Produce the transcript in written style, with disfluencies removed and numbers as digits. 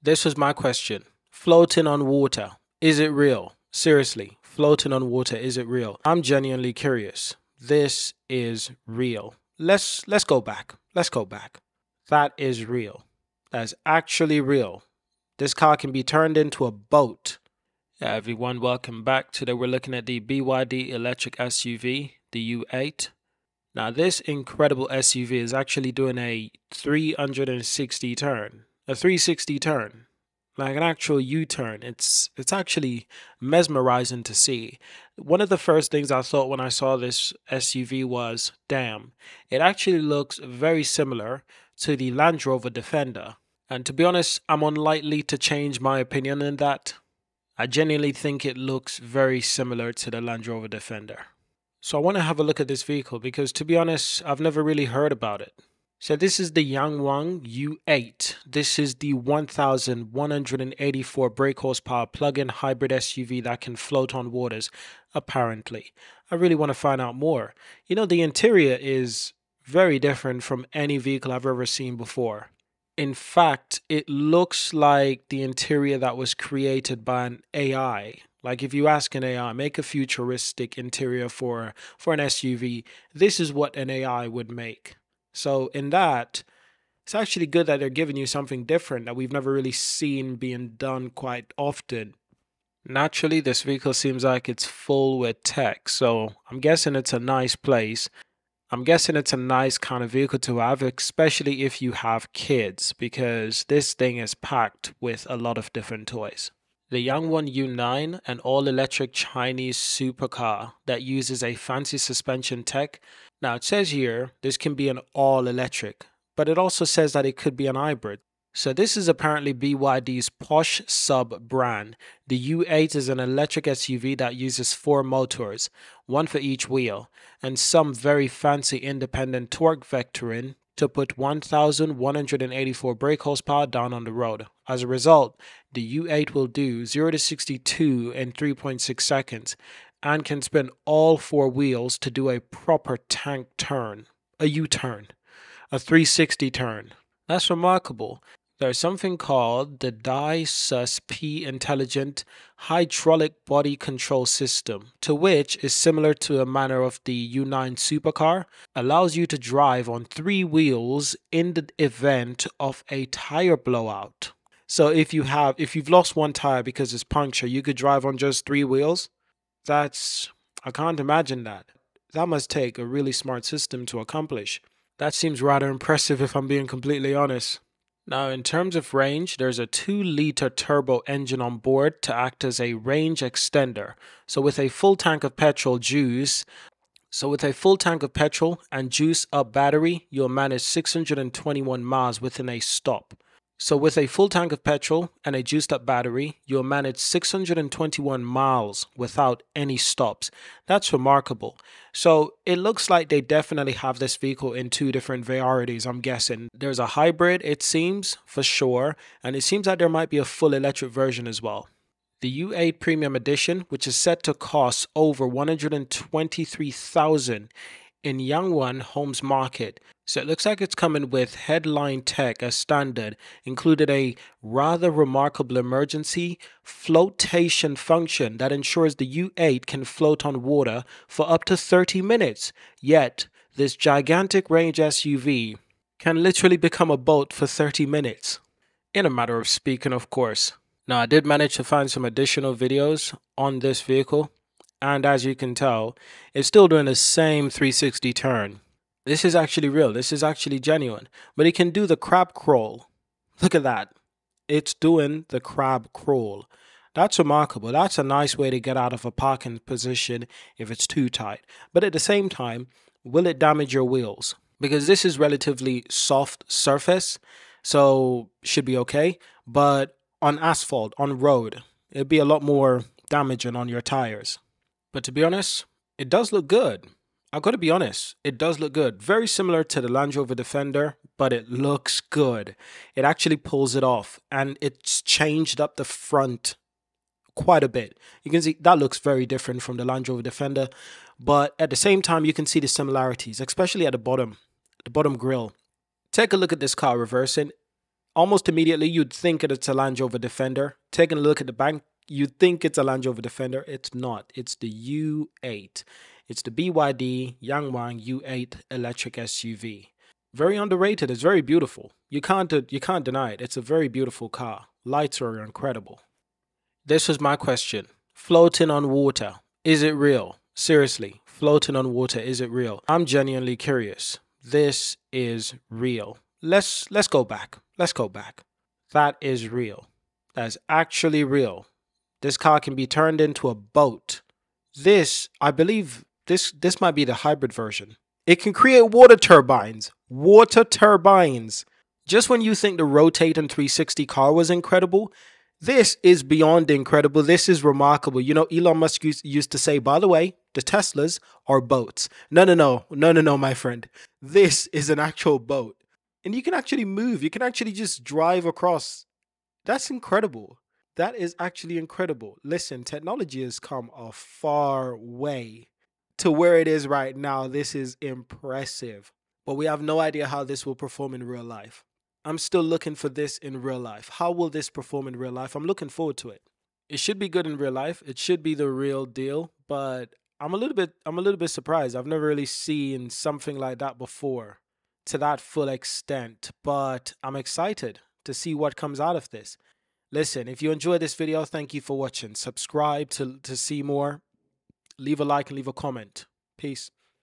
This was my question. Floating on water, is it real? Seriously, floating on water, is it real? I'm genuinely curious. This is real. Let's go back. Let's go back. That is real. That's actually real. This car can be turned into a boat. Yeah, everyone, welcome back. Today we're looking at the BYD electric SUV, the U8. Now this incredible SUV is actually doing a 360 turn. A 360 turn. Like an actual U-turn. It's actually mesmerizing to see. One of the first things I thought when I saw this SUV was, damn, it actually looks very similar to the Land Rover Defender. And to be honest, I'm unlikely to change my opinion on that. I genuinely think it looks very similar to the Land Rover Defender. So I want to have a look at this vehicle because, to be honest, I've never really heard about it. So this is the Yangwang U8. This is the 1,184 brake horsepower plug-in hybrid SUV that can float on waters, apparently. I really want to find out more. You know, the interior is very different from any vehicle I've ever seen before. In fact, it looks like the interior that was created by an AI. Like if you ask an AI, make a futuristic interior for an SUV, this is what an AI would make. So in that, it's actually good that they're giving you something different that we've never really seen being done quite often. Naturally, this vehicle seems like it's full with tech, so I'm guessing it's a nice place. I'm guessing it's a nice kind of vehicle to have, especially if you have kids, because this thing is packed with a lot of different toys. The Yangwang U9, an all-electric Chinese supercar that uses a fancy suspension tech. Now it says here this can be an all-electric, but it also says that it could be an hybrid. So this is apparently BYD's posh sub-brand. The U8 is an electric SUV that uses 4 motors, one for each wheel, and some very fancy independent torque vectoring to put 1,184 brake horsepower down on the road. As a result, the U8 will do 0 to 62 in 3.6 seconds and can spin all 4 wheels to do a proper tank turn, a U-turn, a 360 turn. That's remarkable. There's something called the DI-SUS-P Intelligent Hydraulic Body Control System, to which is similar to a manner of the U9 supercar, allows you to drive on 3 wheels in the event of a tire blowout. So if you've lost one tire because it's punctured, you could drive on just 3 wheels. I can't imagine that. That must take a really smart system to accomplish. That seems rather impressive if I'm being completely honest. Now, in terms of range, there's a 2-liter turbo engine on board to act as a range extender. So with a full tank of petrol and juice up battery, you'll manage 621 miles within a stop. So with a full tank of petrol and a juiced up battery, you'll manage 621 miles without any stops. That's remarkable. So it looks like they definitely have this vehicle in 2 different varieties, I'm guessing. There's a hybrid, it seems, for sure, and it seems like there might be a full electric version as well. The U8 Premium Edition, which is set to cost over $123,000 in Yangwang Homes Market. So it looks like it's coming with headline tech as standard, included a rather remarkable emergency flotation function that ensures the U8 can float on water for up to 30 minutes. Yet, this gigantic range SUV can literally become a boat for 30 minutes. In a matter of speaking, of course. Now, I did manage to find some additional videos on this vehicle, and as you can tell, it's still doing the same 360 turn. This is actually real. This is actually genuine. But it can do the crab crawl. Look at that. It's doing the crab crawl. That's remarkable. That's a nice way to get out of a parking position if it's too tight. But at the same time, will it damage your wheels? Because this is relatively soft surface, so should be okay. But on asphalt, on road, it'd be a lot more damaging on your tires. But to be honest, it does look good. I've got to be honest, it does look good. Very similar to the Land Rover Defender, but it looks good. It actually pulls it off, and it's changed up the front quite a bit. You can see that looks very different from the Land Rover Defender, but at the same time, you can see the similarities, especially at the bottom grille. Take a look at this car reversing. Almost immediately, you'd think it's a Land Rover Defender. Taking a look at the back, you'd think it's a Land Rover Defender. It's not. It's the U8. It's the BYD Yangwang U8 electric SUV. Very underrated. It's very beautiful. You can't deny it. It's a very beautiful car. Lights are incredible. This was my question. Floating on water. Is it real? Seriously, floating on water, is it real? I'm genuinely curious. This is real. Let's go back. Let's go back. That is real. That's actually real. This car can be turned into a boat. This, I believe, this might be the hybrid version. It can create water turbines. Water turbines. Just when you think the rotating 360 car was incredible, this is beyond incredible. This is remarkable. You know, Elon Musk used to say, by the way, the Teslas are boats. No, my friend. This is an actual boat. And you can actually move. You can actually just drive across. That's incredible. That is actually incredible. Listen, technology has come a far way to where it is right now. This is impressive. But we have no idea how this will perform in real life. I'm still looking for this in real life. How will this perform in real life? I'm looking forward to it. It should be good in real life. It should be the real deal, but I'm a little bit surprised. I've never really seen something like that before to that full extent, but I'm excited to see what comes out of this. Listen, if you enjoyed this video, thank you for watching. Subscribe to see more. Leave a like and leave a comment. Peace.